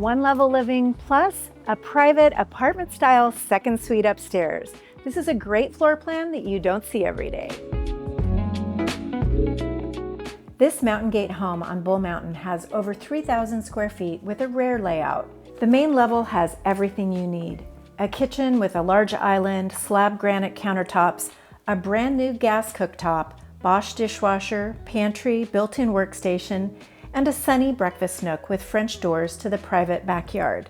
one-level living plus a private apartment-style second suite upstairs. This is a great floor plan that you don't see every day. This Mountain Gate home on Bull Mountain has over 3,000 square feet with a rare layout. The main level has everything you need. A kitchen with a large island, slab granite countertops, a brand new gas cooktop, Bosch dishwasher, pantry, built-in workstation, and a sunny breakfast nook with French doors to the private backyard.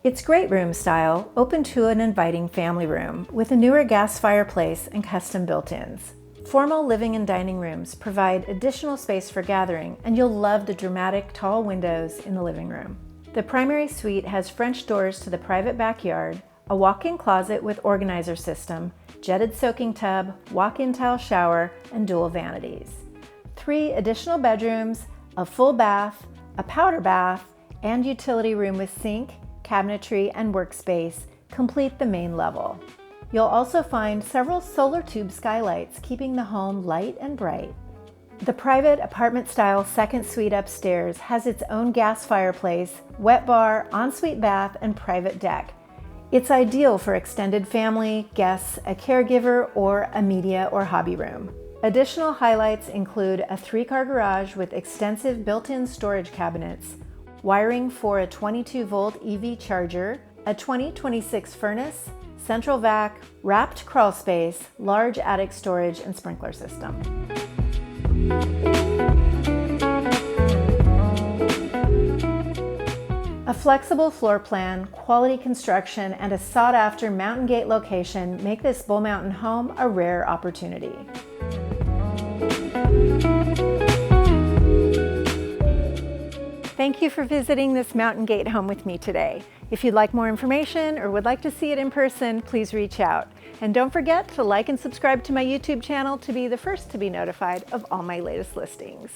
It's great room style, open to an inviting family room with a newer gas fireplace and custom built-ins. Formal living and dining rooms provide additional space for gathering, and you'll love the dramatic tall windows in the living room. The primary suite has French doors to the private backyard, a walk-in closet with organizer system, jetted soaking tub, walk-in tile shower, and dual vanities. 3 additional bedrooms, a full bath, a powder bath, and utility room with sink, cabinetry, and workspace complete the main level. You'll also find several solar tube skylights, keeping the home light and bright. The private apartment-style second suite upstairs has its own gas fireplace, wet bar, ensuite bath, and private deck. It's ideal for extended family, guests, a caregiver, or a media or hobby room. Additional highlights include a 3-car garage with extensive built-in storage cabinets, wiring for a 22-volt EV charger, a 2026 furnace, central vac, wrapped crawl space, large attic storage, and sprinkler system. A flexible floor plan, quality construction, and a sought-after Mountain Gate location make this Bull Mountain home a rare opportunity. Thank you for visiting this Mountain Gate home with me today. If you'd like more information or would like to see it in person, please reach out. And don't forget to like and subscribe to my YouTube channel to be the first to be notified of all my latest listings.